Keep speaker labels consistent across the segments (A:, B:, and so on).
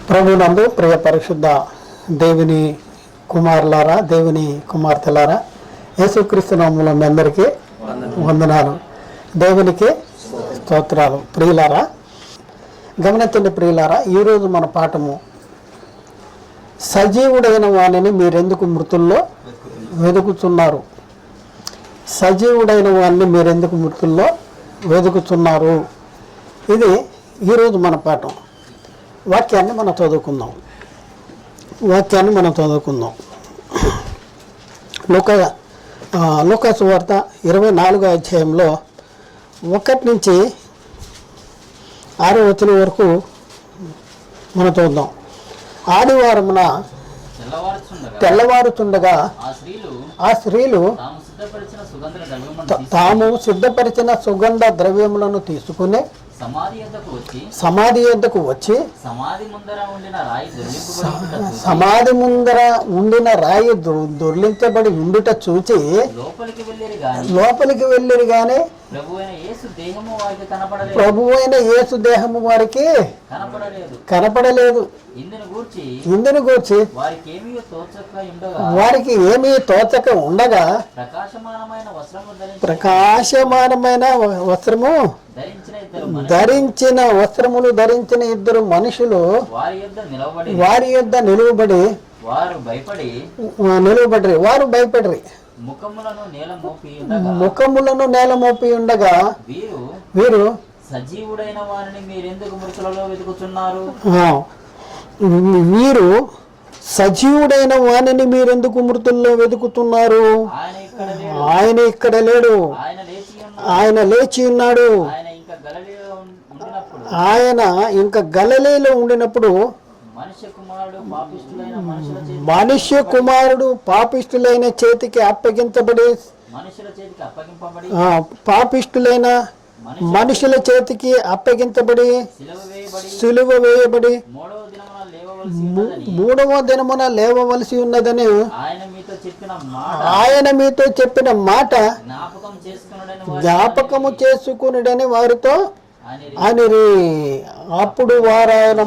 A: ప్రభునందు ప్రియ పరిశుద్ధ దేవుని కుమారులారా, దేవుని కుమార్తెలారా, యేసుక్రీస్తు నామములో మీ అందరికీ వందనాలు, దేవునికి స్తోత్రాలు. ప్రియులారా, గమనించండి ప్రియులారా, ఈరోజు మన పాఠము సజీవుడైన వాణిని మీరెందుకు మృతుల్లో వెతుకుతున్నారు. సజీవుడైన వాణ్ణి మీరెందుకు మృతుల్లో వెతుకుతున్నారు. ఇది ఈరోజు మన పాఠం. వాక్యాన్ని మనం చదువుకుందాం. లూకా సువార్త 24వ అధ్యాయంలో 1 నుంచి 6వ వచనం వరకు మనం చూద్దాం. ఆదివారమున తెల్లవారుచుండగా ఆ స్త్రీలు తాము సిద్ధపరిచిన సుగంధ ద్రవ్యములను తీసుకుని సమాధి యొద్దకు వచ్చి సమాధి ముందర ఉండిన రాయి దొర్లించబడి ఉండుట చూచి లోపలికి వెళ్ళిరి గాని ప్రభువైన యేసు దేహము వారికి కనపడలేదు. ఇందును గూర్చి వారికి ఏమీ తోచక ఉండగా ప్రకాశమానమైన వస్త్రములు ధరించిన ఇద్దరు మనుషులు వారి యొద్ద నిలువబడి వారు భయపడి ముఖములను నేల మోపి ఉండగా వీరు
B: సజీవుడైన వారిని మీరెందుకు మృతులలో వెతుకుతున్నారు.
A: వీరు సజీవుడైన వాణిని మీరెందుకు మృతుల్లో వెతుకుతున్నారు. ఆయన ఇక్కడ లేడు, ఆయన లేచి ఉన్నాడు. ఆయన ఇంకా గలిలయలో ఉండినప్పుడు మనుష్య కుమారుడు పాపిష్టులైన చేతికి అప్పగించబడి పాపిష్టులైన మనుషుల చేతికి అప్పగించబడి సిలువ వేయబడి 3వ దినమున లేవవలసి ఉన్నదని ఆయన మీతో చెప్పిన మాట జ్ఞాపకము చేసుకునుడని వారితో అనిరి. అప్పుడు వారాయన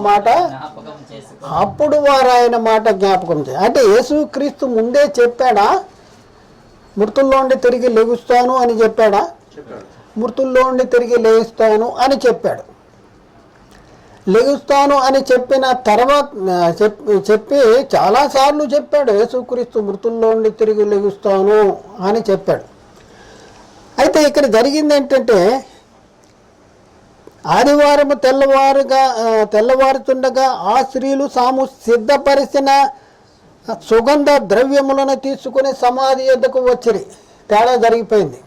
A: మాట జ్ఞాపకం చే అంటే యేసుక్రీస్తు ముందే చెప్పాడా మృతుల్లో ఉండి తిరిగి లెగుస్తాను అని చెప్పాడా? మృతుల్లో ఉండి తిరిగి లేస్తాను అని చెప్పాడు. లెగుస్తాను అని చెప్పిన తర్వాత చెప్పి చాలాసార్లు చెప్పాడు. యేసుక్రీస్తు మృతుల్లో ఉండి తిరిగి లెగుస్తాను అని చెప్పాడు. అయితే ఇక్కడ జరిగింది ఏంటంటే, ఆదివారం తెల్లవారుతుండగా ఆ స్త్రీలు తాము సిద్ధపరిచిన సుగంధ ద్రవ్యములను తీసుకుని సమాధి యొద్దకు వచ్చిరి. తేడా జరిగిపోయింది.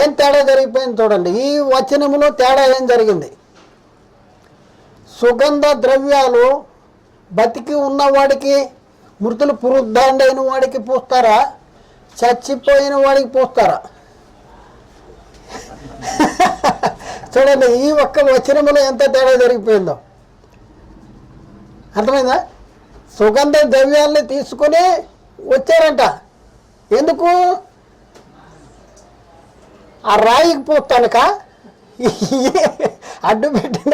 A: ఏం తేడా జరిగిపోయింది చూడండి. ఈ వచనములో తేడా ఏం జరిగింది? సుగంధ ద్రవ్యాలు బతికి ఉన్నవాడికి, మృతులు పురుద్ధాండైన వాడికి పూస్తారా, చచ్చిపోయిన వాడికి పూస్తారా? చూడండి, ఈ ఒక్క వచనములో ఎంత తేడా జరిగిపోయిందో అర్థమైందా? సుగంధ ద్రవ్యాలని తీసుకొని వచ్చారంట. ఎందుకు? ఆ రాయికి పూస్తానుక అడ్డుపెట్టిన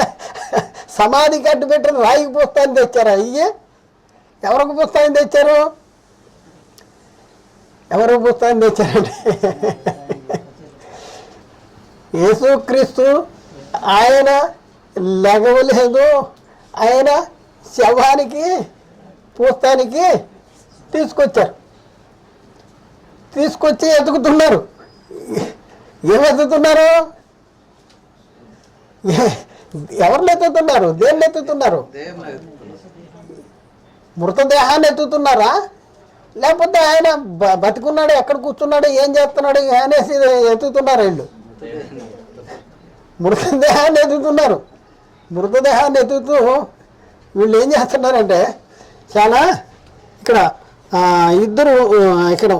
A: సమాధికి అడ్డుపెట్టిన రాయికి పూస్తాను తెచ్చారా? ఎవరికి పూస్తాను తెచ్చారు? ఎవరికి పూస్తాను తెచ్చారంటే యేసుక్రీస్తు ఆయన లెగవలేదు. ఆయన శవానికి పూస్తానికి తీసుకొచ్చి ఎతుకుతున్నారు. ఏం ఎత్తుతున్నారు? ఎవరిని ఎత్తుతున్నారు? దేన్ని ఎత్తుతున్నారు? మృతదేహాన్ని ఎత్తుతున్నారా? లేకపోతే ఆయన బతికున్నాడు, ఎక్కడ కూర్చున్నాడు, ఏం చేస్తున్నాడు అనేసి ఎత్తుతున్నారు వీళ్ళు? మృతదేహాన్ని ఎత్తుతున్నారు. మృతదేహాన్ని ఎత్తుతూ వీళ్ళు ఏం చేస్తున్నారంటే, చాలా ఇక్కడ ఇద్దరు ఇక్కడ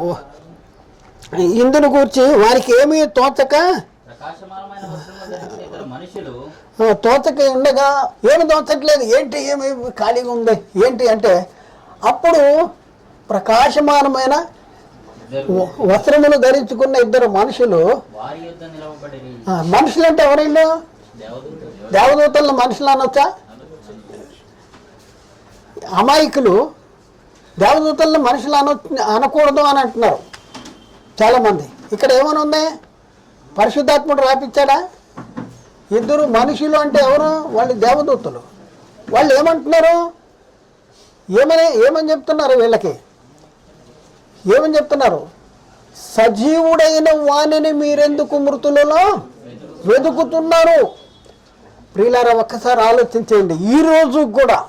A: ఇందును కూర్చి వారికి ఏమీ తోచక ఉండగా ఏమి తోచట్లేదు. ఏంటి ఏమి ఖాళీగా ఉంది ఏంటి అంటే, అప్పుడు ప్రకాశమానమైన వస్త్రములు ధరించుకున్న ఇద్దరు మనుషులు. మనుషులు అంటే ఎవరైనా దేవదూతలను మనుషులు అనొచ్చా? అమాయకులు దేవదూతలను మనుషులు అనకూడదు అని అంటున్నారు చాలామంది. ఇక్కడ ఏమని ఉంది? పరిశుద్ధాత్ముడు రాపిచ్చాడా? ఇద్దరు మనుషులు అంటే ఎవరు? వాళ్ళు దేవదూతలు. వాళ్ళు ఏమంటున్నారు? ఏమని చెప్తున్నారు? వీళ్ళకి ఏమని చెప్తున్నారు? సజీవుడైన వాణిని మీరెందుకు మృతులలో వెతుకుతున్నారు? ప్రియులారా, ఒక్కసారి ఆలోచించండి. ఈ రోజు కూడా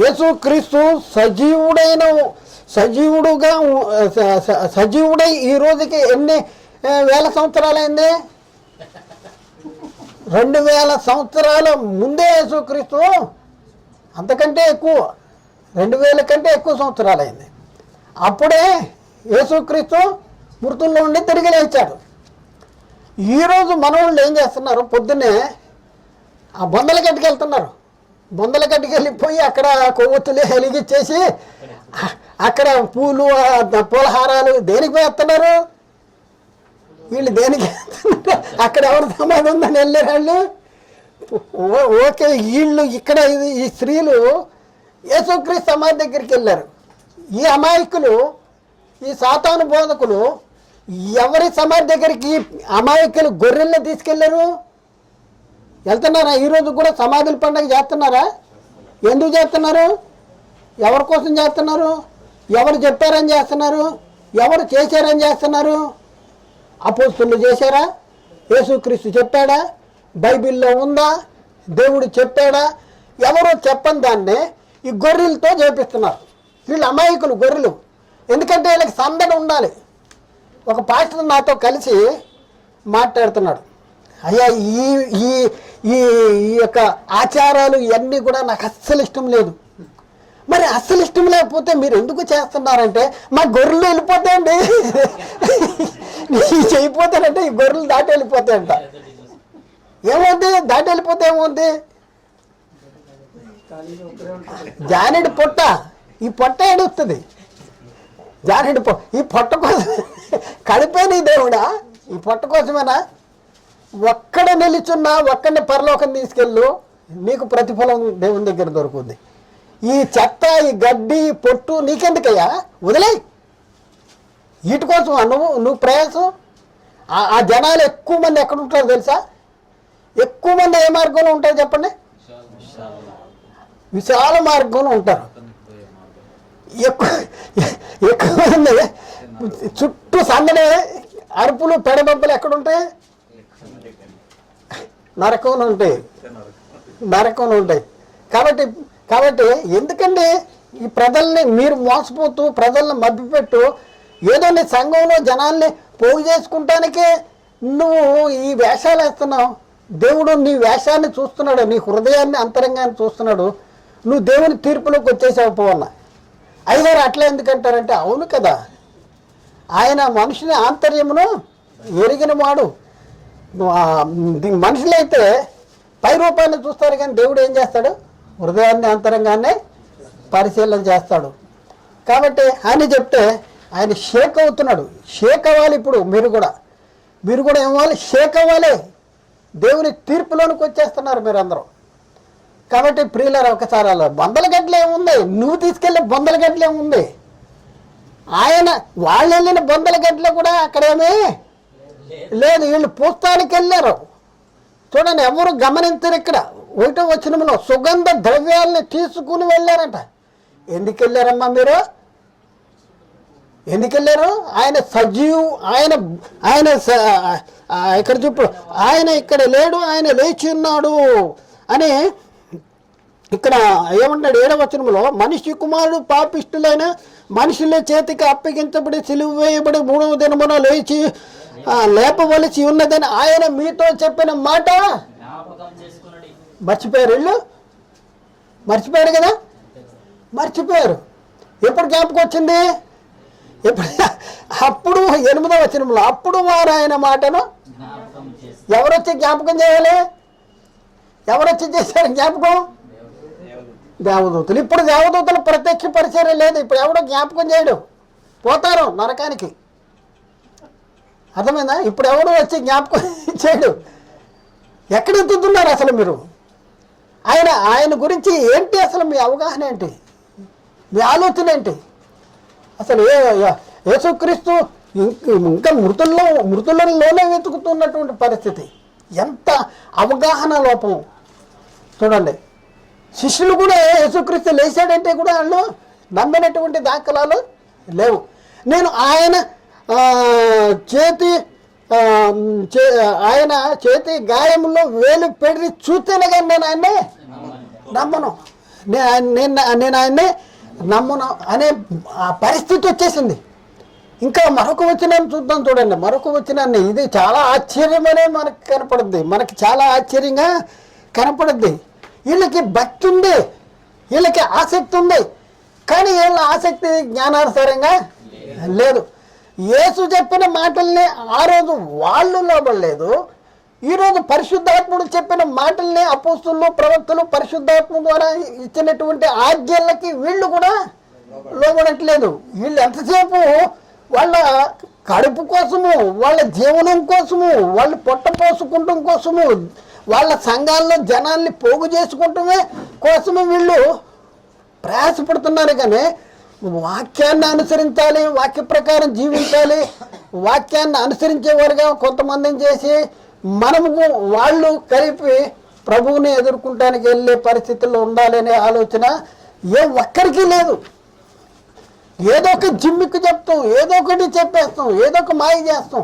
A: యేసుక్రీస్తు సజీవుడై ఈ రోజుకి ఎన్ని వేల సంవత్సరాలైంది? 2000 సంవత్సరాల ముందే యేసుక్రీస్తు, అంతకంటే ఎక్కువ, 2000 కంటే ఎక్కువ సంవత్సరాలైంది. అప్పుడే యేసుక్రీస్తు మృతుల్లో ఉండి తిరిగి లేచాడు. ఈరోజు మనవాళ్ళు ఏం చేస్తున్నారు? పొద్దున్నే ఆ బొందలగడ్డకి వెళ్తున్నారు. బొందలగడ్డకి వెళ్ళిపోయి అక్కడ కొవ్వొత్తులు వెలిగించేసి అక్కడ పూలు పూలహారాలు దేనికి వేస్తున్నారు? వీళ్ళు దేనికి అక్కడ ఎవరు సమాధి ఉందని వెళ్ళారు వాళ్ళు. ఓకే, వీళ్ళు ఇక్కడ ఈ స్త్రీలు యేసుక్రీస్తు సమాధి దగ్గరికి వెళ్ళారు. ఈ అమాయకులు, ఈ సాతాను బోధకులు ఎవరి సమాధి దగ్గరికి అమాయకులు గొర్రెల్ని తీసుకెళ్లారు? వెళ్తున్నారా? ఈరోజు కూడా సమాధుల పండుగ చేస్తున్నారా? ఎందుకు చేస్తున్నారు? ఎవరి కోసం చేస్తున్నారు? ఎవరు చెప్పారని చేస్తున్నారు? ఎవరు చేశారని చేస్తున్నారు? అపోస్తులు చేశారా? యేసుక్రీస్తు చెప్పాడా? బైబిల్లో ఉందా? దేవుడు చెప్పాడా? ఎవరో చెప్పని దాన్ని ఈ గొర్రెలతో చేపిస్తున్నారు. వీళ్ళు అమాయకులు, గొర్రెలు. ఎందుకంటే వీళ్ళకి సందడి ఉండాలి. ఒక పాస్టర్ నాతో కలిసి మాట్లాడుతున్నాడు. అయ్యా, ఈ యొక్క ఆచారాలు ఇవన్నీ కూడా నాకు అస్సలు ఇష్టం లేదు. మరి అస్సలు ఇష్టం లేకపోతే మీరు ఎందుకు చేస్తున్నారంటే, మా గొర్రెలు వెళ్ళిపోతాయండి, చేయిపోతానంటే ఈ గొర్రెలు దాటి వెళ్ళిపోతాయంట. ఏమవుద్ది? దాటి వెళ్ళిపోతే ఏమవుద్ది? జానెడు పొట్ట, ఈ పొట్ట ఏడుస్తుంది. జానెడు ఈ పొట్ట కోసం కడిపే నీ దేవుడా? ఈ పొట్ట కోసమేనా? ఒక్కడ నిలుచున్నా ఒక్కడిని పరలోకం తీసుకెళ్ళు, నీకు ప్రతిఫలం దేవుని దగ్గర దొరుకుతుంది. ఈ చెత్త, ఈ గడ్డి, పొట్టు నీకెందుకయ్యా? వదిలే. వీటి కోసం నువ్వు ప్రయాసం. ఆ జనాలు ఎక్కువ మంది ఎక్కడ ఉంటారో తెలుసా? ఎక్కువ మంది ఏ మార్గంలో ఉంటారు చెప్పండి? విశాల మార్గంలో ఉంటారు. ఎక్కువ మంది చుట్టూ సందడే, అరుపులు, పెడబొబ్బలు ఎక్కడుంటాయి? నరకంలో ఉంటాయి. కాబట్టి ఎందుకండి ఈ ప్రజల్ని మీరు మోసపోతూ ప్రజల్ని మభ్యపెట్టు ఏదో నీ సంఘంలో జనాల్ని పోగు చేసుకుంటానికే నువ్వు ఈ వేషాలు వేస్తున్నావు. దేవుడు నీ వేషాన్ని చూస్తున్నాడు, నీ హృదయాన్ని, అంతరంగాన్ని చూస్తున్నాడు. నువ్వు దేవుని తీర్పులోకి వచ్చేసావు పోవన్న. అయ్యగారు అట్లా ఎందుకంటారంటే, అవును కదా, ఆయన మనుషుని ఆంతర్యమును ఎరిగిన వాడు. మనుషులైతే పై రూపాన్ని చూస్తారు, కానీ దేవుడు ఏం చేస్తాడు? హృదయాన్ని, అంతరంగాన్ని పరిశీలన చేస్తాడు. కాబట్టి ఆయన చెప్తే ఆయన షేక్ అవుతున్నాడు. షేక్ అవ్వాలి. ఇప్పుడు మీరు కూడా ఏమవ్వాలి? షేక్ అవ్వాలి. దేవుని తీర్పులోనికి వచ్చేస్తున్నారు మీరు అందరూ. కాబట్టి ప్రియులారా, ఒకసారి అలా బొందలగడ్డలు ఏముంది? నువ్వు తీసుకెళ్ళే బొందలగడ్డలు ఏముంది? వాళ్ళు వెళ్ళిన బొందలగడ్డలో కూడా అక్కడేమీ లేదు. వీళ్ళు పూస్తానికి వెళ్ళారు. చూడండి, ఎవరు గమనించరు. ఇక్కడ 1వ వచనంలో సుగంధ ద్రవ్యాలని తీసుకుని వెళ్ళారంట. ఎందుకు వెళ్ళారమ్మా మీరు? ఎందుకు వెళ్ళారు? ఆయన ఆయన ఇక్కడ చెప్పు, ఆయన ఇక్కడ లేడు, ఆయన లేచి ఉన్నాడు అని ఇక్కడ ఏమంటాడు? 7వ వచనంలో, మనిషి కుమారుడు పాపిష్టులైన మనుషుల చేతికి అప్పగించబడి సిలువ వేయబడి 3వ దినమున లేచి లేపవలసి ఉన్నదని ఆయన మీతో చెప్పిన మాట మర్చిపోయారు. వీళ్ళు మర్చిపోయారు కదా, మర్చిపోయారు. ఎప్పుడు జ్ఞాపకం వచ్చింది? అప్పుడు 8వ వచనంలో, అప్పుడు వారు ఆయన మాటను ఎవరొచ్చి జ్ఞాపకం చేయాలి? ఎవరొచ్చి చేశారు జ్ఞాపకం? దేవదూతలు. ఇప్పుడు దేవదూతలు ప్రత్యక్ష పరిచయం లేదు. ఇప్పుడు ఎవడో జ్ఞాపకం చేయడు, పోతారు నరకానికి. అర్థమైందా? ఇప్పుడు ఎవడు వచ్చి జ్ఞాపకం చేయడు. ఎక్కడ ఎత్తుతున్నారు అసలు మీరు? ఆయన గురించి ఏంటి అసలు మీ అవగాహన ఏంటి, మీ ఆలోచన ఏంటి? అసలు యేసుక్రీస్తు ఇంకా మృతులలోనే వెతుకుతున్నటువంటి పరిస్థితి. ఎంత అవగాహన లోపం చూడండి. శిష్యులు కూడా యేసుక్రీస్తు లేచాడంటే కూడా వాళ్ళు నమ్మినటువంటి దాఖలాలు లేవు. నేను ఆయన చేతి గాయంలో వేలు పెడి చూస్తేనే కానీ నేను ఆయన్ని నమ్మను, నేను ఆయన్ని నమ్మను అనే ఆ పరిస్థితి వచ్చేసింది. ఇంకా మరొక వచనాన్ని చూద్దాం. చూడండి మరొక వచనాన్ని. ఇది చాలా ఆశ్చర్యమనే మనకు కనపడుద్ది, మనకి చాలా ఆశ్చర్యంగా కనపడుద్ది. వీళ్ళకి భక్తి ఉంది, వీళ్ళకి ఆసక్తి ఉంది, కానీ వీళ్ళ ఆసక్తి జ్ఞానానుసారంగా లేదు. యేసు చెప్పిన మాటల్ని ఆ రోజు వాళ్ళు లోబడలేదు. ఈరోజు పరిశుద్ధాత్ముడు చెప్పిన మాటల్ని అపోస్తులు ప్రవక్తలు పరిశుద్ధాత్మ ద్వారా ఇచ్చినటువంటి ఆజ్ఞలకి వీళ్ళు కూడా లోబడట్లేదు. వీళ్ళు ఎంతసేపు వాళ్ళ కడుపు కోసము, వాళ్ళ జీవనం కోసము, వాళ్ళు పొట్ట పోసుకుంటం కోసము, వాళ్ళ సంఘాల్లో జనాల్ని పోగు చేసుకుంటమే కోసము వీళ్ళు ప్రయాసపడుతున్నారు. కానీ వాక్యాన్ని అనుసరించాలి, వాక్య ప్రకారం జీవించాలి, వాక్యాన్ని అనుసరించేవారుగా కొంతమందిని చేసి మనము వాళ్ళు కలిపి ప్రభువుని ఎదుర్కొంటానికి వెళ్ళే పరిస్థితుల్లో ఉండాలనే ఆలోచన ఏ ఒక్కరికి లేదు. ఏదో ఒక జిమ్మికి చెప్తాం, ఏదో ఒకటి చెప్పేస్తాం, ఏదో ఒక మాయ చేస్తాం.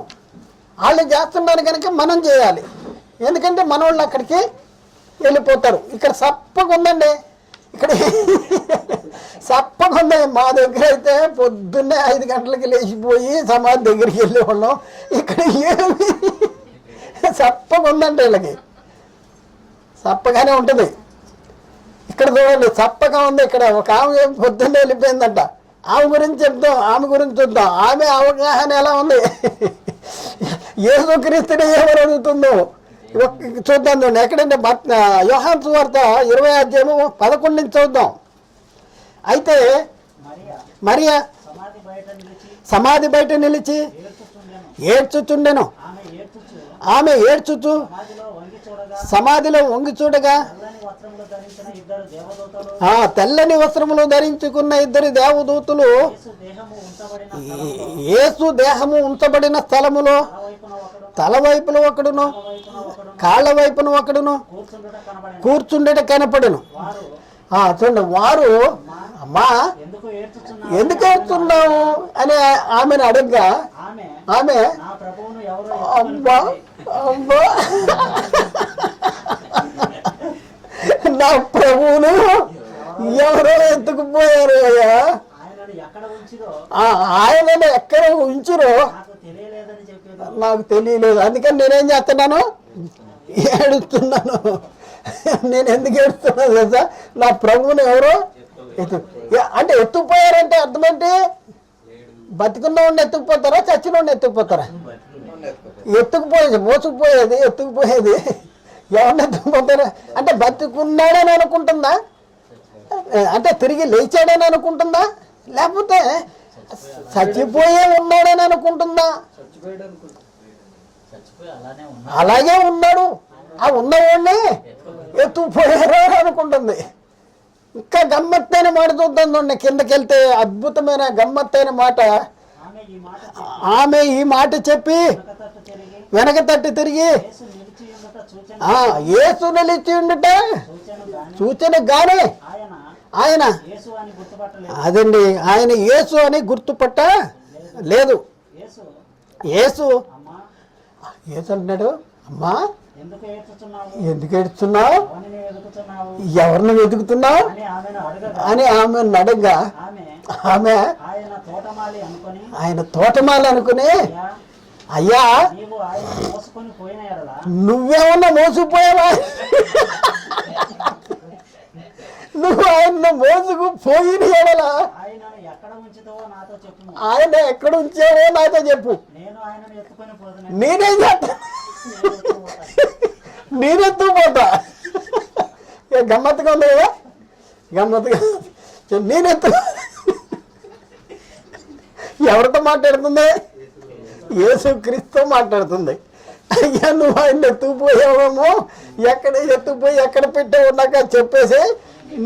A: వాళ్ళు చేస్తున్నారు కనుక మనం చేయాలి, ఎందుకంటే మన వాళ్ళు అక్కడికి వెళ్ళిపోతారు. ఇక్కడ సప్పగా ఉందండి, ఇక్కడ సప్పగా ఉంది. మా దగ్గర అయితే పొద్దున్నే 5 గంటలకి లేచిపోయి సమాధి దగ్గరికి వెళ్ళేవాళ్ళం. ఇక్కడ ఏమి సప్పగా ఉందండి, వీళ్ళకి సప్పగానే ఉంటుంది. ఇక్కడ చూడండి సప్పగా ఉంది. ఇక్కడ ఒక ఆమె పొద్దున్నే వెళ్ళిపోయిందంట, ఆమె గురించి చెప్తాం, ఆమె గురించి చూద్దాం. ఆమె అవగాహన ఎలా ఉంది, యేసుక్రీస్తుని ఏమని అడుగుతుందో చూద్దాం. చూడండి ఎక్కడంటే యోహాను సువార్త 20:11 నుంచి చూద్దాం. అయితే మరియా సమాధి బయట నిలిచి ఏడ్చుచుండెను. ఆమె ఏడ్చుచు సమాధిలో వంగి చూడగా తెల్లని వస్త్రములు ధరించుకున్న 2 దేవదూతలు యేసు దేహము ఉంచబడిన స్థలములో తల వైపున ఒకడును కాళ్ళ వైపున ఒకడును కూర్చుండట కనపడును. చూడండి, వారు అమ్మా ఎందుకు ఏడుస్తున్నావు అని ఆమెను అడగగా ఆమె అమ్మా అమ్మా నా ప్రభువును ఎవరో ఎత్తుకుపోయారు అయ్యా, ఆయనను ఎక్కడ ఉంచురో నాకు తెలియలేదు, అందుకని నేనేం చేస్తున్నాను, ఏడుస్తున్నాను. నేను ఎందుకు ఏడుస్తున్నాను తెలుసా, నా ప్రభువుని ఎవరో అంటే ఎత్తుకుపోయారంటే అర్థమేంటి, బతికున్నవాడిని ఎత్తుకుపోతారా చచ్చినవాడిని ఎత్తుకుపోతారా? మోసుకుపోయేది ఎత్తుకుపోయేది ఎవరిని ఎత్తుకుపోతారా అంటే బతికున్నాడని అనుకుంటుందా, అంటే తిరిగి లేచాడని అనుకుంటుందా, లేకపోతే చచ్చిపోయే ఉన్నాడని అనుకుంటుందా? అలాగే ఉన్నాడు, ఆ ఉన్నవాడిని ఎత్తుకుపోయారు అనుకుంటుంది. ఇంకా గమ్మత్తైన మాట చూద్దాం చూడండి, కిందకి వెళ్తే అద్భుతమైన గమ్మత్తైన మాట. ఆమె ఈ మాట చెప్పి వెనక తట్టి తిరిగి యేసు నిలిచి ఉండట సూచన గానే ఆయన అదండి, ఆయన యేసు అని గుర్తుపట్ట లేదు. యేసు అంటున్నాడు, అమ్మా ఎందుకు ఏడుస్తున్నావు, ఎవరిని వెతుకుతున్నావు అని ఆమెను అడగగా ఆమె ఆయన తోటమాలి అనుకుని, అయ్యా నువ్వేమన్నా మోసుకుపోయావా, నువ్వు ఆయన మోసుకుపోయిన ఎడలా ఆయన ఎక్కడ ఉంచావో నాతో చెప్పు, నేనేం చేస్తా, నేనెత్తుకుపోతా. గమ్మత్తుగా ఉంది కదా, గమ్మత్తుగా నేనెత్తు. ఎవరితో మాట్లాడుతుంది, యేసుక్రీస్తుతో మాట్లాడుతుంది. అయ్యా నువ్వు ఆయన ఎత్తుకుపోయావేమో, ఎక్కడ పెట్టావు నాకు చెప్పేసి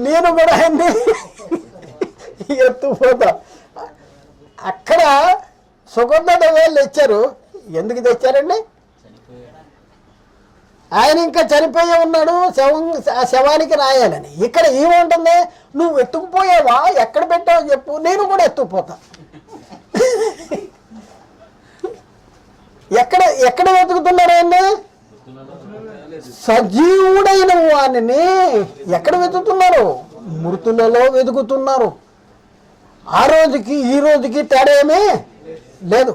A: నేను కూడా ఆయన్ని ఎత్తుకుపోతా. అక్కడ సుగంధ వేళ్ళు తెచ్చారు. ఎందుకు తెచ్చారండి? ఆయన ఇంకా చనిపోయి ఉన్నాడు, ఆ శవానికి రాయాలని. ఇక్కడ ఏముంటుంది? నువ్వు ఎత్తుకుపోయావా, ఎక్కడ పెట్టావు చెప్పు, నేను కూడా ఎత్తుకుపోతా. ఎక్కడ వెతుకుతున్నారు ఆయన్ని? సజీవుడైన వానిని ఎక్కడ వెతుకుతున్నారు? మృతులలో వెతుకుతున్నారు. ఆ రోజుకి ఈ రోజుకి తేడా ఏమీ లేదు.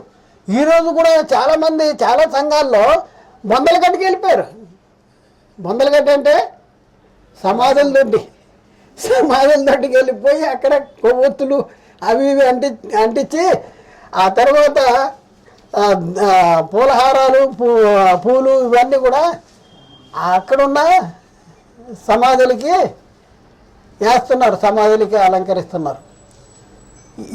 A: ఈరోజు కూడా చాలామంది చాలా సంఘాల్లో బొందల గడ్డికి వెళ్ళిపోయారు. బొందల గడ్డి అంటే సమాధుల దొడ్డికి వెళ్ళిపోయి అక్కడ కొవ్వొత్తులు అవి ఇవి అంటించి ఆ తర్వాత పూలహారాలు పూలు ఇవన్నీ కూడా అక్కడున్న సమాధులకి వేస్తున్నారు, సమాధులకి అలంకరిస్తున్నారు.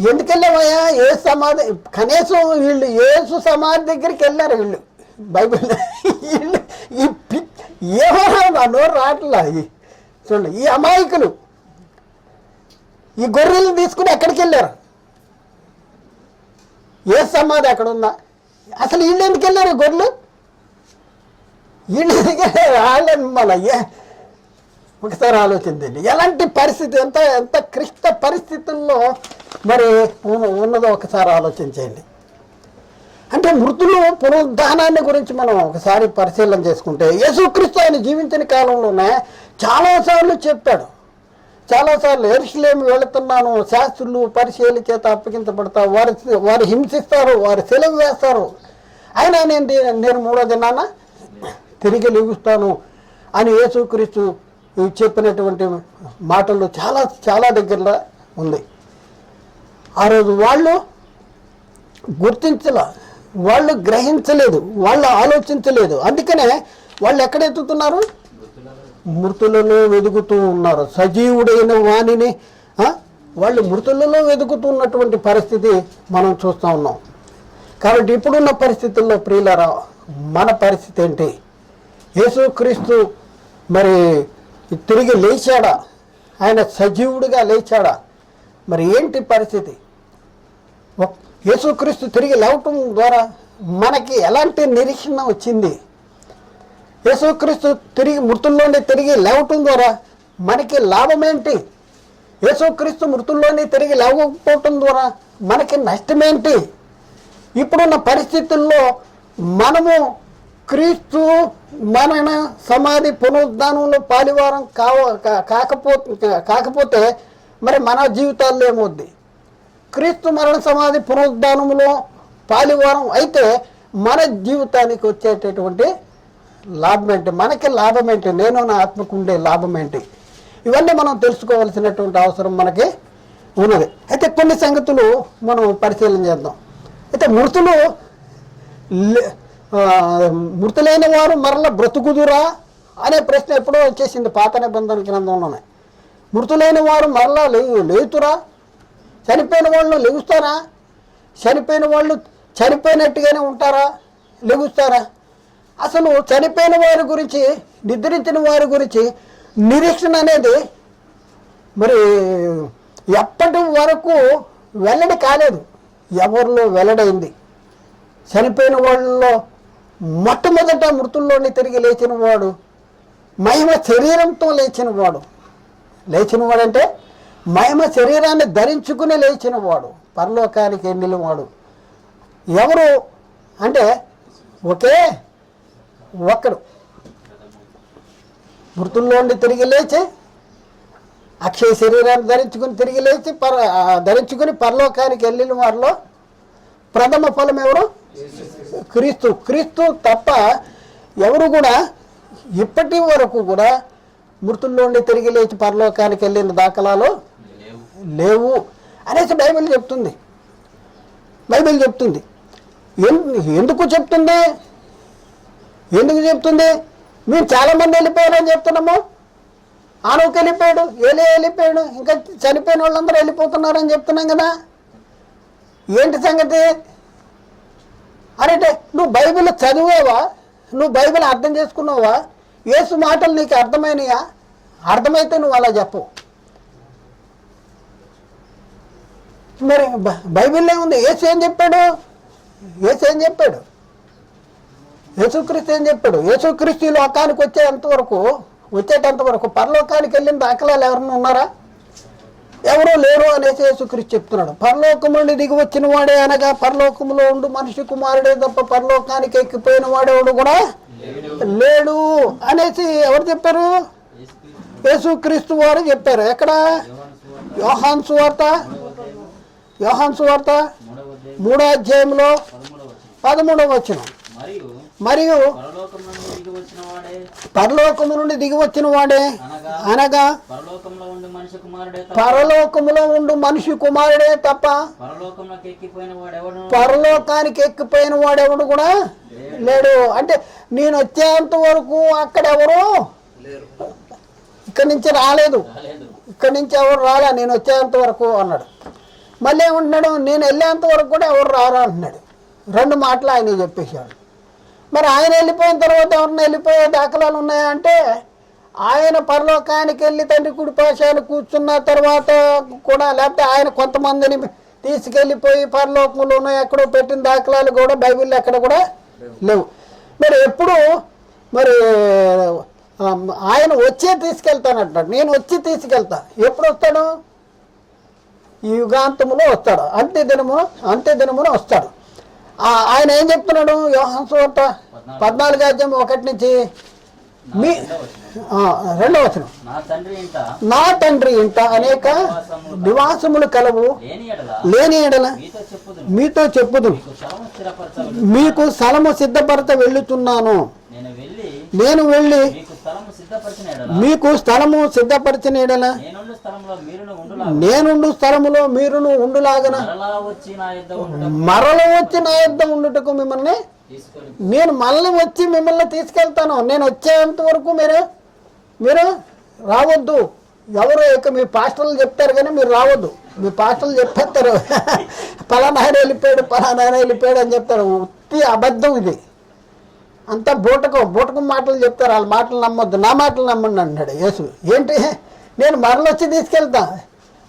A: ఎందుకు వెళ్ళామయ్యా? ఏ సమాధి, కనీసం వీళ్ళు యేసు సమాధి దగ్గరికి వెళ్ళారు వీళ్ళు. బైబిల్ వీళ్ళు ఏమన్నా నోరు రావట్లా. చూడండి, ఈ అమాయకులు ఈ గొర్రెలను తీసుకుని ఎక్కడికి వెళ్ళారు? ఏ సమాధి అక్కడ ఉందా? అసలు వీళ్ళు ఎందుకు వెళ్ళారు? గొర్రెలు వీళ్ళు ఎందుకు వాళ్ళని మళ్ళీ ఒకసారి ఆలోచించండి. ఎలాంటి పరిస్థితి, ఎంత క్లిష్ట పరిస్థితుల్లో మరి ఉన్నదో ఒకసారి ఆలోచించండి. అంటే మృతులు పునరుద్ధానాన్ని గురించి మనం ఒకసారి పరిశీలన చేసుకుంటే, యేసుక్రీస్తు ఆయన జీవించిన కాలంలోనే చాలాసార్లు చెప్పాడు. చాలాసార్లు యెరూషలేము వెళుతున్నాను, శాస్త్రులు పరిశీలి చేత అప్పగించబడతా, వారు హింసిస్తారు, వారు సెలవు వేస్తారు, అయినా నేను మూడో దినాన తిరిగి లెగుస్తాను అని యేసుక్రీస్తు చెప్పినటువంటి మాటలు చాలా దగ్గరలో ఉంది. ఆ రోజు వాళ్ళు గుర్తించలే, వాళ్ళు గ్రహించలేదు, వాళ్ళు ఆలోచించలేదు. అందుకనే వాళ్ళు ఎక్కడ ఎత్తుతున్నారు? మృతులలో వెతుకుతూ ఉన్నారు. సజీవుడైన వాణిని వాళ్ళు మృతులలో వెతుకుతున్నటువంటి పరిస్థితి మనం చూస్తూ ఉన్నాం. కాబట్టి ఇప్పుడున్న పరిస్థితుల్లో ప్రియులారా, మన పరిస్థితి ఏంటి? యేసుక్రీస్తు మరి తిరిగి లేచాడా? ఆయన సజీవుడిగా లేచాడా? మరి ఏంటి పరిస్థితి? యేసుక్రీస్తు తిరిగి లేవటం ద్వారా మనకి ఎలాంటి నిరీక్షణ వచ్చింది? యేసుక్రీస్తు మృతుల్లోనే తిరిగి లేవటం ద్వారా మనకి లాభం ఏంటి? యేసుక్రీస్తు మృతుల్లోనే తిరిగి లేవకపోవటం ద్వారా మనకి నష్టమేంటి? ఇప్పుడున్న పరిస్థితుల్లో మనము క్రీస్తు మరణ సమాధి పునరుద్ధానంలో పాలివారం కాకపోతే మరి మన జీవితాల్లో ఏమవుద్ది? క్రీస్తు మరణ సమాధి పునరుద్ధానంలో పాలివారం అయితే మన జీవితానికి వచ్చేటటువంటి లాభం ఏంటి? మనకి లాభం ఏంటి? నేను నా ఆత్మకు ఉండే లాభం ఏంటి? ఇవన్నీ మనం తెలుసుకోవాల్సినటువంటి అవసరం మనకి ఉన్నది. అయితే కొన్ని సంగతులు మనం పరిశీలన చేద్దాం. అయితే మృతులైన వారు మరల బ్రతుకుదురా అనే ప్రశ్న ఎప్పుడో వచ్చేసింది పాత నిబంధన గ్రంథంలోనే. మృతులైన వారు మరలా లేతురా? చనిపోయిన వాళ్ళు లెగుస్తారా? చనిపోయిన వాళ్ళు చనిపోయినట్టుగానే ఉంటారా? లెగుస్తారా? అసలు చనిపోయిన వారి గురించి, నిద్రించిన వారి గురించి నిరీక్షణ అనేది మరి ఎప్పటి వరకు వెల్లడి కాలేదు, ఎవరిలో వెల్లడైంది. చనిపోయిన వాళ్ళలో మొట్టమొదట మృతుల్లోని తిరిగి లేచిన వాడు మహిమ శరీరంతో లేచినవాడు. లేచినవాడంటే మహిమ శరీరాన్ని ధరించుకుని లేచినవాడు, పరలోకానికి వెళ్ళినవాడు. ఎవరు అంటే ఒకే ఒక్కడు మృతుల్లోండి తిరిగి లేచి అక్షయ శరీరాన్ని ధరించుకుని తిరిగి లేచి ధరించుకుని పరలోకానికి వెళ్ళిన వారిలో ప్రథమ ఫలం ఎవరు? క్రీస్తు తప్ప ఎవరు కూడా ఇప్పటి వరకు కూడా మృతుల్లోండి తిరిగి లేచి పరలోకానికి వెళ్ళిన దాఖలాలు లేవు అనేసి బైబిల్ చెప్తుంది. ఎందుకు చెప్తుంది? మేము చాలామంది వెళ్ళిపోయారని చెప్తున్నాము. ఆనోకి వెళ్ళిపోయాడు, వెళ్ళిపోయాడు, ఇంకా చనిపోయిన వాళ్ళందరూ వెళ్ళిపోతున్నారని చెప్తున్నాం కదా. ఏంటి సంగతి? అంటే నువ్వు బైబిల్ చదివావా? నువ్వు బైబిల్ అర్థం చేసుకున్నావా? యేసు మాటలు నీకు అర్థమైనయా? అర్థమైతే నువ్వు అలా చెప్పు. మరి బైబిల్లో ఉంది. యేసు ఏం చెప్పాడు? యేసు ఏం చెప్పాడు? యేసుక్రీస్తు ఏం చెప్పాడు? యేసుక్రీస్తు ఈ లోకానికి వచ్చేటంత వరకు పరలోకానికి వెళ్ళిన దాఖలాలు ఎవరన్నా ఉన్నారా? ఎవరూ లేరు అనేసి యేసుక్రీస్తు చెప్తున్నాడు. పరలోకము నుండి దిగి వచ్చిన వాడే అనగా పరలోకములో ఉండు మనిషి కుమారుడే తప్ప పరలోకానికి ఎక్కిపోయిన వాడేవాడు కూడా లేడు అనేసి ఎవరు చెప్పారు? యేసుక్రీస్తు వారు చెప్పారు. ఎక్కడ? యోహాను సువార్త 3వ అధ్యాయంలో 13వ వచనం. మరియు పరలోకము నుండి దిగి వచ్చిన వాడే అనగా పరలోకములో ఉండు మనిషి కుమారుడే తప్ప పరలోకానికి ఎక్కిపోయిన వాడెవడు కూడా లేడు. అంటే నేను వచ్చేంత వరకు అక్కడెవరు ఇక్కడి నుంచి రాలేదు, ఇక్కడి నుంచి ఎవరు రాలే, నేను వచ్చేంత వరకు అన్నాడు. మళ్ళీ ఏమంటున్నాడు? నేను వెళ్ళేంత వరకు కూడా ఎవరు రారా అంటున్నాడు. 2 మాటలు ఆయన చెప్పేశాడు. మరి ఆయన వెళ్ళిపోయిన తర్వాత ఎవరన్నా వెళ్ళిపోయే దాఖలాలు ఉన్నాయా అంటే, ఆయన పరలోకానికి వెళ్ళి తండ్రి కుడి పాశాన్ని కూర్చున్న తర్వాత కూడా, లేకపోతే ఆయన కొంతమందిని తీసుకెళ్ళిపోయి పరలోకంలోనూ ఎక్కడో పెట్టిన దాఖలాలు కూడా బైబిల్లో ఎక్కడ కూడా లేవు. మరి ఎప్పుడు మరి ఆయన వచ్చే తీసుకెళ్తానంటాడు. నేను వచ్చి తీసుకెళ్తా. ఎప్పుడు వస్తాడు? ఈ యుగాంతములో వస్తాడు, అంత్యదినమున వస్తాడు. ఆయన ఏం చెప్తున్నాడు? యోహాను సువార్త 14వ అధ్యాయం 1 నుంచి 2వ వచనం. నా తండ్రి ఇంట అనేక నివాసములు కలవు, లేని ఎడల మీతో చెప్పుదు, మీకు స్థలము సిద్ధపరచ వెళ్ళుతున్నాను. నేను వెళ్ళి మీకు స్థలము సిద్ధపరిచిన ఎడల నేనుండు స్థలములో మీరును ఉండులాగన మరల వచ్చి నా యొద్ద ఉండుటకు మిమ్మల్ని నేను మళ్ళీ వచ్చి మిమ్మల్ని తీసుకెళ్తాను. నేను వచ్చేంత వరకు మీరు రావద్దు. ఎవరు ఇక మీ పాస్టర్లు చెప్తారు కానీ మీరు రావద్దు. మీ పాస్టర్లు చెప్పేస్తారు పలానా ఆయన వెళ్ళిపోయాడు అని చెప్తారు. ఉత్తి అబద్ధం ఇది. అంతా బూటకం మాటలు చెప్తారు. వాళ్ళ మాటలు నమ్మొద్దు, నా మాటలు నమ్మండి అంటాడు యేసు. ఏంటి? నేను మరలొచ్చి తీసుకెళ్తా.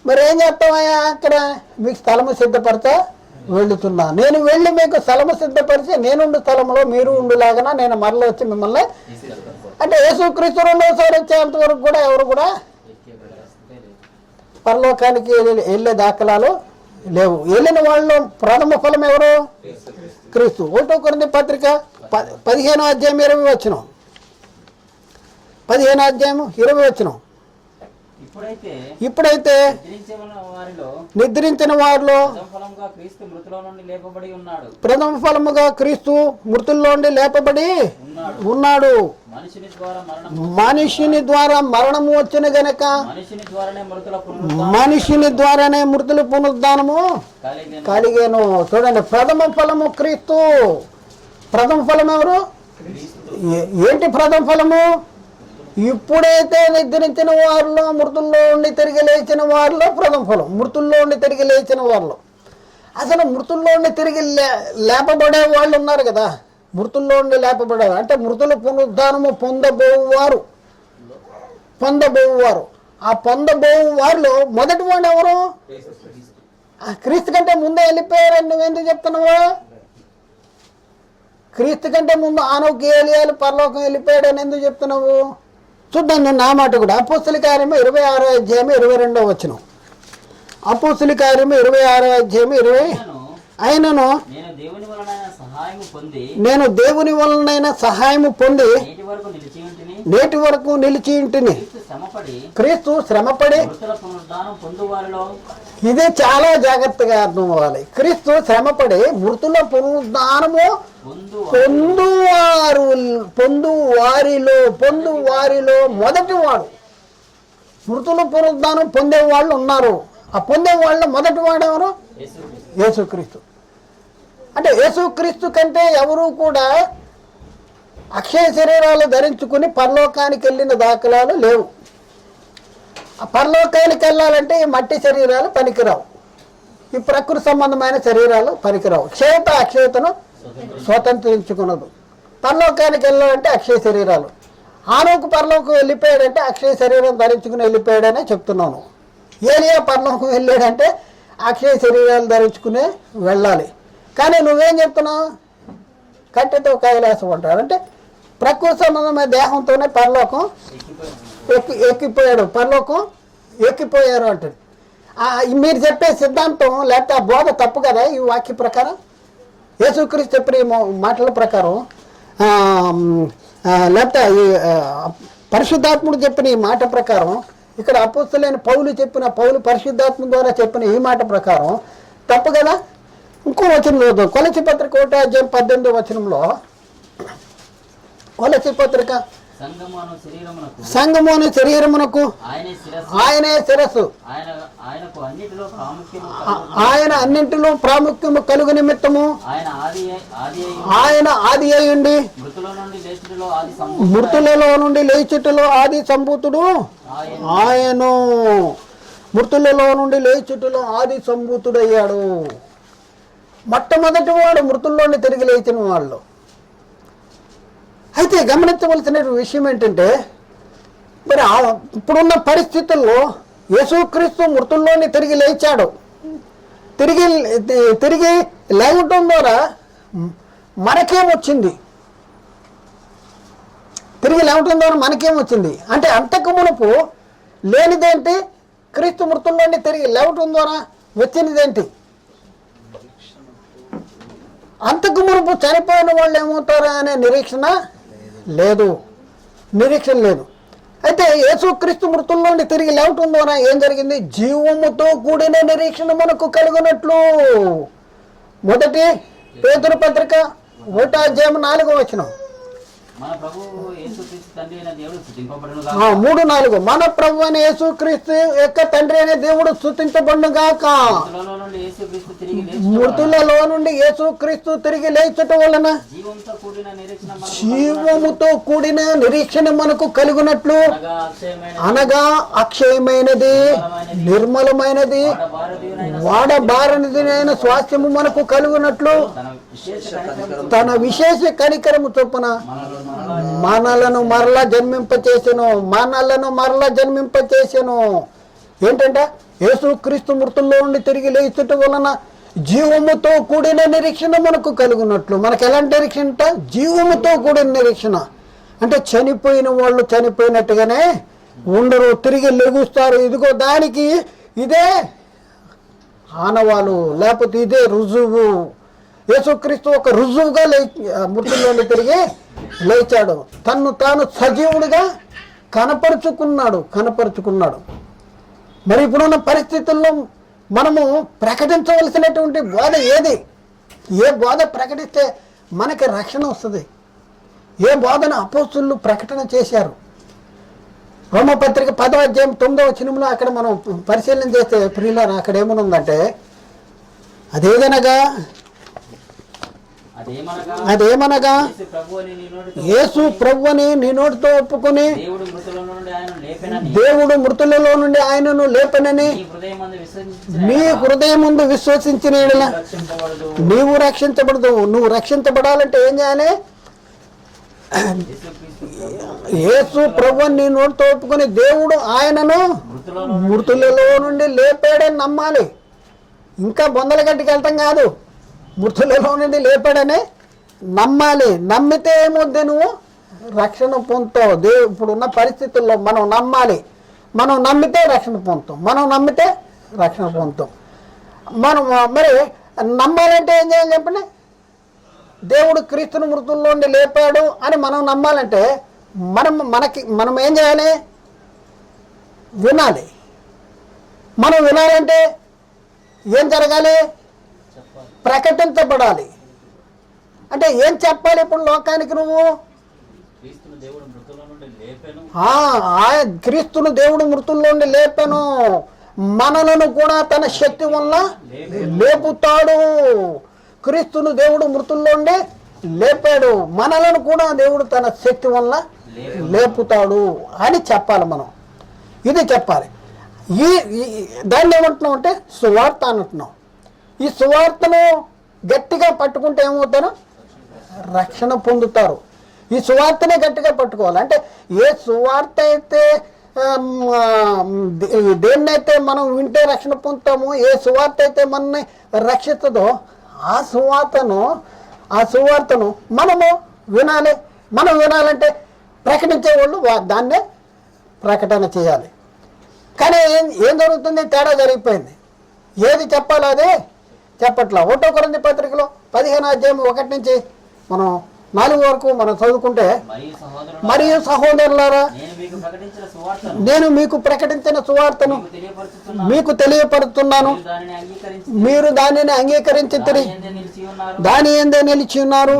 A: మరి ఏం చేస్తామయ్యా? అక్కడ మీకు స్థలము సిద్ధపడతా వెళుతున్నా. నేను వెళ్ళి మీకు స్థలము సిద్ధపరిచి నేనుండు స్థలంలో మీరు ఉండులాగా నేను మరల వచ్చి మిమ్మల్ని, అంటే యేసుక్రీస్తు 2వసారి వచ్చేంత వరకు కూడా ఎవరు కూడా పరలోకానికి వెళ్ళే దాఖలాలు లేవు. వెళ్ళిన వాళ్ళు ప్రథమ ఫలం ఎవరు? క్రీస్తు. 1 కొరింథీ పత్రిక 15వ అధ్యాయం 20వ వచనం. 15వ అధ్యాయం 20వ వచనం. ఇప్పుడైతే నిద్రించిన వారిలో ప్రథమ ఫలముగా క్రీస్తు మృతుల్లో నుండి లేపబడి ఉన్నాడు. మనిషిని ద్వారా మరణము వచ్చిన గనక మనిషిని ద్వారానే మృతుల పునరుద్ధానము కలిగేను. చూడండి, ప్రథమ ఫలము క్రీస్తు. ప్రథమ ఫలం ఎవరు? ఏంటి ప్రథమ ఫలము? ఇప్పుడైతే నిద్రించిన వారిలో మృతుల్లో ఉండి తిరిగి లేచిన వారిలో ప్రథమ ఫలం. మృతుల్లో ఉండి తిరిగి లేచిన వారిలో, అసలు మృతుల్లో ఉండి తిరిగి లేపబడే వాళ్ళు ఉన్నారు కదా. మృతుల్లో ఉండి లేపబడేవారు అంటే మృతుల పునరుద్ధానము పొందబోవారు. ఆ పొందబోవు వారిలో మొదటి వాడు ఎవరు? క్రీస్తు కంటే ముందే వెళ్ళిపోయారని నువ్వెందుకు చెప్తున్నావా? క్రీస్తు కంటే ముందు ఆనోకి ఏలియాలు పరలోకం వెళ్ళిపోయాడని ఎందుకు చెప్తున్నావు? చూద్దాం, నేను నా మాట కూడా. అపోస్తల కార్యము 26వ అధ్యాయం 22వ వచనం. అపోస్తల కార్యము 26వ అధ్యాయం 20. అయినను నేను దేవుని వలనైన సహాయము పొంది నేటి వరకు నిలిచి ఉంటిని. క్రీస్తు శ్రమపడి, ఇదే చాలా జాగ్రత్తగా అర్థం అవ్వాలి. క్రీస్తు శ్రమపడి మృతుల పునరుద్ధానము పొందువారిలో మొదటి వాడు. మృతుల పునరుద్ధానం పొందే వాళ్ళు ఉన్నారు. ఆ పొందే వాళ్ళు మొదటి వాడు ఎవరు? యేసుక్రీస్తు. అంటే యేసుక్రీస్తు కంటే ఎవరు కూడా అక్షయ శరీరాలు ధరించుకుని పరలోకానికి వెళ్ళిన దాఖలాలు లేవు. ఆ పరలోకానికి వెళ్ళాలంటే ఈ మట్టి శరీరాలు పనికిరావు, ఈ ప్రకృతి సంబంధమైన శరీరాలు పనికిరావు. క్షయత అక్షయతను స్వతంత్రించుకున్నదు. పరలోకానికి వెళ్ళాడంటే అక్షయ శరీరాలు. ఆనోకు పరలోకం వెళ్ళిపోయాడంటే అక్షయ శరీరం ధరించుకుని వెళ్ళిపోయాడనే చెప్తున్నాను. ఏలియా పరలోకం వెళ్ళాడంటే అక్షయ శరీరాలు ధరించుకునే వెళ్ళాలి. కానీ నువ్వేం చెప్తున్నావు? కట్టెతో కైలాసం అంటారు. అంటే ప్రకృతి సంబంధమైన దేహంతోనే పరలోకం ఎక్కిపోయాడు, పరలోకం ఎక్కిపోయారు అంటాడు. మీరు చెప్పే సిద్ధాంతం లేకపోతే ఆ బోధ తప్పు కదా. ఈ వాక్య ప్రకారం యేసుక్రీస్తు చెప్పిన ఈ మాటల ప్రకారం లేకపోతే ఈ పరిశుద్ధాత్ముడు చెప్పిన ఈ మాట ప్రకారం, ఇక్కడ అపోస్తలులైన పౌలు పరిశుద్ధాత్మ ద్వారా చెప్పిన ఈ మాట ప్రకారం తప్పు కదా. ఇంకో వచనం కొలసి పత్రిక 1:18 వచనంలో, కొలసి పత్రిక సంగమును శరీరమునకు ఆయనే శిరస్సు, ఆయన అన్నింటిలో ప్రాముఖ్యము కలుగు నిమిత్తము ఆయన ఆది అయ్యుండి మృతులలో నుండి లేచుటలో ఆది సంభూతుడు ఆయను. మృతులలో నుండి లేచుటలో ఆది సంభూతుడు అయ్యాడు. మొట్టమొదటి వాడు మృతుల్లోని తిరిగి లేచిన వాళ్ళు. అయితే గమనించవలసిన విషయం ఏంటంటే, మరి ఇప్పుడున్న పరిస్థితుల్లో యేసుక్రీస్తు మృతుల్లోని తిరిగి లేచాడు. తిరిగి లేవటం ద్వారా మనకేమొచ్చింది? తిరిగి లేవటం ద్వారా మనకేమొచ్చింది అంటే, అంతకు మునుపు లేనిదేంటి? క్రీస్తు మృతుల్లోని తిరిగి లేవటం ద్వారా వచ్చినదేంటి? అంతకు మునుపు చనిపోయిన వాళ్ళు ఏమవుతారా అనే నిరీక్షణ లేదు. అయితే యేసుక్రీస్తు మృతుల్లోని తిరిగి లేవటం ద్వారా ఏం జరిగింది? జీవముతో కూడిన నిరీక్షణ మనకు కలుగునట్లు. మొదటి పేతురు పత్రిక 1:4
B: మన ప్రభువు యేసుక్రీస్తు తండ్రి అయిన దేవుడు స్తుతింపబడును గాక.
A: 3:4 మన ప్రభువు అయిన యేసుక్రీస్తు యొక్క తండ్రి అయిన దేవుడు స్తుతింపబడును గాక. మృతులలో నుండి యేసుక్రీస్తు తిరిగి లేచటం వలన జీవముతో కూడిన నిరీక్షణ మనకు కలుగునట్లు, అనగా అక్షయమైనది, నిర్మలమైనది, వాడబారనిదినైన స్వాస్థ్యము మనకు కలుగునట్లు తన విశేష కనికరము చొప్పున మనలను మరలా జన్మింపచేసెను. ఏంటంటే యేసుక్రీస్తు మృతుల్లో ఉండి తిరిగి లేచుట వలన జీవముతో కూడిన నిరీక్షణ మనకు కలుగునట్లు. మనకు ఎలాంటి నిరీక్షణ అంటే? జీవముతో కూడిన నిరీక్షణ. అంటే చనిపోయిన వాళ్ళు చనిపోయినట్టుగానే ఉండరు, తిరిగి లెగుస్తారు. ఇదిగో దానికి ఇదే ఆనవాలు, లేకపోతే ఇదే రుజువు. యేసుక్రీస్తు ఒక రుజువుగా మృతుల్లోని తిరిగి లేచాడు. తన్ను తాను సజీవుడిగా కనపరుచుకున్నాడు. మరి ఇప్పుడున్న పరిస్థితుల్లో మనము ప్రకటించవలసినటువంటి బోధ ఏది? ఏ బోధ ప్రకటిస్తే మనకి రక్షణ వస్తుంది? ఏ బోధన అపోస్తులు ప్రకటన చేశారు? రోమపత్రిక 10:9 అక్కడ మనం పరిశీలన చేస్తే ప్రియులారా, అక్కడ ఏమనుందంటే, అదేమనగా యేసు ప్రభువని నీ నోటితో ఒప్పుకొని దేవుడు మృతులలో నుండి ఆయనను లేపనని నీ హృదయం ముందు విశ్వసించిన నీవు రక్షించబడదు. నువ్వు రక్షించబడాలంటే ఏం చేయాలి? యేసు ప్రభువని నీ నోటితో ఒప్పుకొని దేవుడు ఆయనను మృతులలో నుండి లేపాడని నమ్మాలి. ఇంకా బొందల గట్టికి వెళ్తాం కాదు, మృతులలో నుండి లేపాడని నమ్మాలి. నమ్మితే ఏమొద్దు, నువ్వు రక్షణ పొందుతావు. ఇప్పుడున్న పరిస్థితుల్లో మనం నమ్మాలి. మనం నమ్మితే రక్షణ పొందుతాం. మనం మరి నమ్మాలంటే ఏం చేయాలి చెప్పండి? దేవుడు క్రీస్తును మృతుల్లో నుండి లేపాడు అని మనం నమ్మాలంటే మనం ఏం చేయాలి? వినాలి. మనం వినాలంటే ఏం జరగాలి? ప్రకటించబడాలి. అంటే ఏం చెప్పాలి ఇప్పుడు లోకానికి? నువ్వు క్రీస్తును దేవుడు మృతుల్లో నుండి లేపాను, మనలను కూడా తన శక్తి వల్ల లేపుతాడు. క్రీస్తును దేవుడు మృతుల్లో నుండి లేపాడు, మనలను కూడా దేవుడు తన శక్తి వల్ల లేపుతాడు అని చెప్పాలి. మనం ఇది చెప్పాలి. దాన్ని ఏమంటున్నాం అంటే సువార్త అంటున్నాం. ఈ సువార్తను గట్టిగా పట్టుకుంటే ఏమవుతారు? రక్షణ పొందుతారు. ఈ సువార్తనే గట్టిగా పట్టుకోవాలి. అంటే ఏ సువార్త అయితే దేన్నైతే మనం వింటే రక్షణ పొందుతామో, ఏ సువార్త అయితే మనల్ని రక్షిస్తుందో ఆ సువార్తను మనము వినాలి. మనం వినాలంటే ప్రకటించే వాళ్ళు దాన్నే ప్రకటన చేయాలి. కానీ ఏం జరుగుతుంది? తేడా జరిగిపోయింది. ఏది చెప్పాలో అదే చెప్పట్లా. 1 కొరింథీ పత్రికలో 15వ అధ్యాయం 1 నుంచి మనం 4 వరకు మనం చదువుకుంటే, మరియు సహోదరులారా నేను మీకు ప్రకటించిన సువార్తను మీకు తెలియపరుస్తున్నాను, మీరు దానిని అంగీకరించి దాని యందే నిలిచి ఉన్నారు.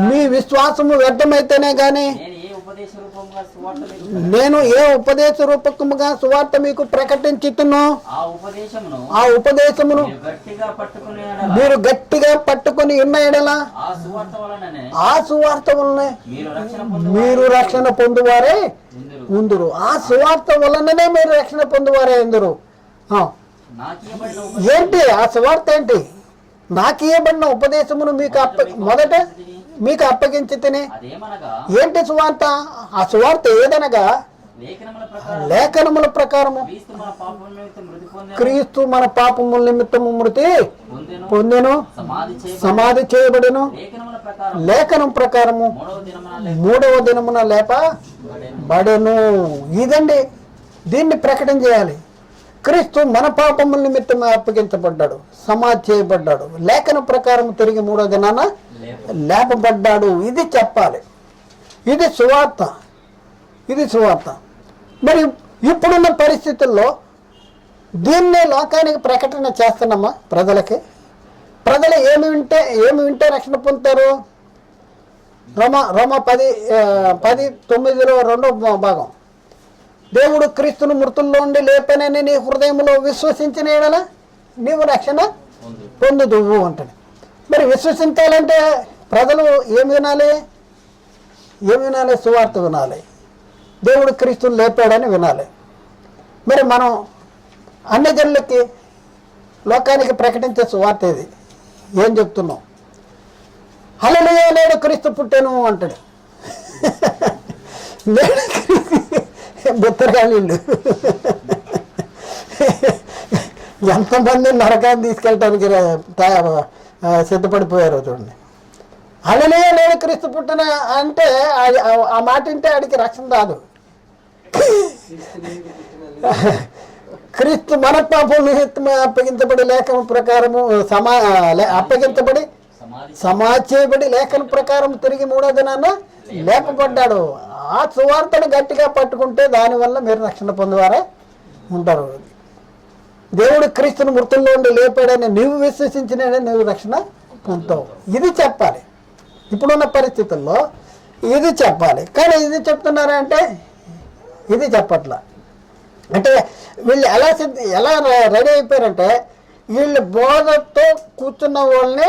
A: మీ విశ్వాసము వ్యర్థమైతేనే గాని నేను ఏ ఉపదేశ రూపకముగా సువార్త మీకు ప్రకటించుతున్నో ఆ ఉపదేశమును మీరు గట్టిగా పట్టుకుని ఉన్న ఎడల ఆ సువార్త వలనే మీరు రక్షణ పొందువారే ఉందురు. ఆ సువార్త వలననే మీరు రక్షణ పొందువారే ఉందురు. ఏంటి ఆ సువార్త? ఏంటి? నాకు ఇవ్వబడిన ఉపదేశమును మొదట మీకు అప్పగించి తిని. ఏంటి సువార్త? ఆ సువార్త ఏదనగా లేఖనముల ప్రకారము క్రీస్తు మన పాపముల నిమిత్తము మృతి పొందెను, సమాధి చేయబడెను, లేఖనం ప్రకారము 3వ దినమున లేపబడెను. ఇదండి, దీన్ని ప్రకటన చేయాలి. క్రీస్తు మన పాపముల నిమిత్తం అప్పగించబడ్డాడు, సమాధి చేయబడ్డాడు, లేఖనం ప్రకారం తిరిగి 3వ దినాన లేపబడ్డాడు. ఇది చెప్పాలి. ఇది సువార్త. మరి ఇప్పుడున్న పరిస్థితుల్లో దీన్నే లోకానికి ప్రకటన చేస్తున్నామా? ప్రజలు ఏమి వింటే రక్షణ పొందుతారు? రోమా 10:9 2వ భాగం, దేవుడు క్రీస్తును మృతుల్లో ఉండి లేపనని నీ హృదయంలో విశ్వసించిన యెడల నీవు రక్షణ పొందుదువు అంటాడు. మరి విశ్వసించాలంటే ప్రజలు ఏమి వినాలి? సువార్త వినాలి. దేవుడు క్రీస్తుని లేపాడని వినాలి. మరి మనం అన్ని జనులకి, లోకానికి ప్రకటించే సువార్త ఇది. ఏం చెప్తున్నాం? హల్లెలూయా, నేడు క్రీస్తు పుట్టాను అంటాడు. బెత్తరగాళ్ళు ఎంతమంది నరకాన్ని తీసుకెళ్ళటానికి సిద్ధపడిపోయారు చూడండి. హల్లెలూయా, నేడు క్రీస్తు పుట్టిన అంటే ఆ మాట వింటే ఆడికి రక్షణ రాదు. క్రీస్తు మన పాపం నిమిత్తమై అప్పగించబడి లేఖనం ప్రకారము అప్పగించబడి సమాధి చేయబడి లేఖనం ప్రకారం తిరిగి 3వ దినాన లేపబడ్డాడు. ఆ సువార్తను గట్టిగా పట్టుకుంటే దానివల్ల మీరు రక్షణ పొందువారే ఉంటారు. దేవుడు క్రీస్తును మృతుల్లో ఉండి లేపాడని నీవు విశ్వసించిన నీవు రక్షణ పొందుతావు. ఇది చెప్పాలి. ఇప్పుడున్న పరిస్థితుల్లో ఇది చెప్పాలి. కానీ ఇది చెప్తున్నారా అంటే ఇది చెప్పట్లా. అంటే వీళ్ళు ఎలా రెడీ అయిపోయారంటే, వీళ్ళు బోధతో కూర్చున్న వాళ్ళని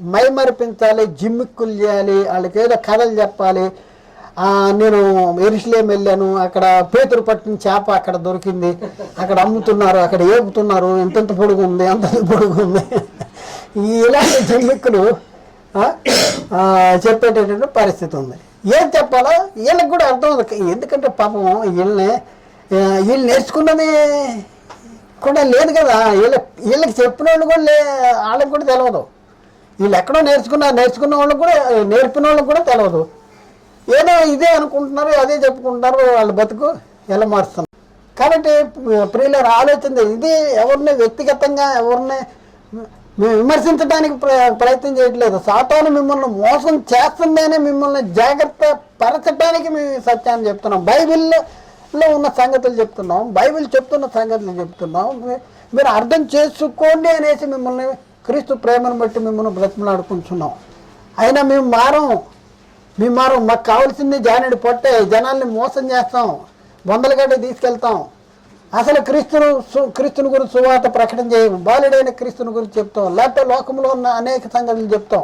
A: మైమరిపించాలి, జిమ్మిక్కులు చేయాలి, వాళ్ళకి ఏదో కథలు చెప్పాలి. నేను యెరూషలేము వెళ్ళాను, అక్కడ పేతురు పట్టిన చేప అక్కడ దొరికింది, అక్కడ అమ్ముతున్నారు, అక్కడ ఏపుతున్నారు, ఎంతెంత పొడుగు ఉంది, అంతంత పొడుగు ఉంది. ఇలాంటి జిమ్మిక్కులు చెప్పేటటువంటి పరిస్థితి ఉంది. ఏం చెప్పాలో వీళ్ళకి కూడా అర్థం అవుతుంది. ఎందుకంటే పాపం వీళ్ళు నేర్చుకున్నది కూడా లేదు కదా. వీళ్ళకి చెప్పిన వాళ్ళు కూడా వాళ్ళకి కూడా తెలియదు. వీళ్ళు ఎక్కడో నేర్చుకున్న వాళ్ళకి కూడా, నేర్పిన వాళ్ళకి కూడా తెలియదు. ఏదో ఇదే అనుకుంటున్నారు, అదే చెప్పుకుంటున్నారు, వాళ్ళ బతుకు ఎలా మారుస్తున్నారు. కాబట్టి ప్రియులారా, ఆలోచన ఇది ఎవరిని వ్యక్తిగతంగా ఎవరిని విమర్శించడానికి ప్రయత్నం చేయట్లేదు. సాతాను మిమ్మల్ని మోసం చేస్తుందనే మిమ్మల్ని జాగ్రత్త పరచడానికి మేము సత్యాన్ని చెప్తున్నాం. బైబిల్లో ఉన్న సంగతులు చెప్తున్నాం, బైబిల్ చెప్తున్న సంగతులు చెప్తున్నాం. మీరు అర్థం చేసుకోండి అనేసి మిమ్మల్ని క్రీస్తు ప్రేమను బట్టి మిమ్మల్ని బ్రతిమలాడుకుంటున్నాం. అయినా మేము మారం. మాకు కావాల్సింది జానెడు పొట్టే. జనాల్ని మోసం చేస్తాం, బొందల గడ్డ తీసుకెళ్తాం. అసలు క్రీస్తుని గురించి సువార్త ప్రకటన చేయము. బాలుడైన క్రీస్తుని గురించి చెప్తాం, లేకపోతే లోకంలో ఉన్న అనేక సంగతులు చెప్తాం.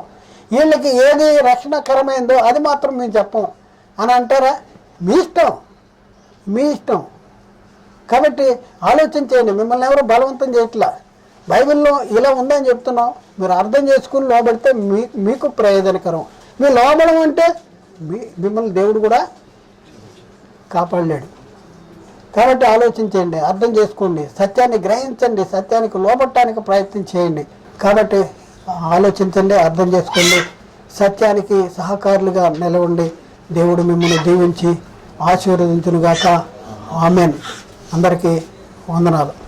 A: వీళ్ళకి ఏది రక్షణకరమైందో అది మాత్రం మేము చెప్పం అని అంటారా? మీ ఇష్టం. కాబట్టి ఆలోచించండి. మిమ్మల్ని ఎవరు బలవంతం చేయట్లా. బైబిల్లో ఇలా ఉందని చెప్తున్నాం, మీరు అర్థం చేసుకుని లోబడితే మీకు ప్రయోజనకరం. మీరు లోబడం అంటే మిమ్మల్ని దేవుడు కూడా కాపాడలేడు. కాబట్టి ఆలోచించండి, అర్థం చేసుకోండి, సత్యాన్ని గ్రహించండి, సత్యానికి లోబట్టడానికి ప్రయత్నం చేయండి. కాబట్టి ఆలోచించండి, అర్థం చేసుకోండి, సత్యానికి సహకారులుగా నిలవండి. దేవుడు మిమ్మల్ని దీవించి ఆశీర్వదించునుగాక. ఆమెన్. అందరికీ వందనాలు.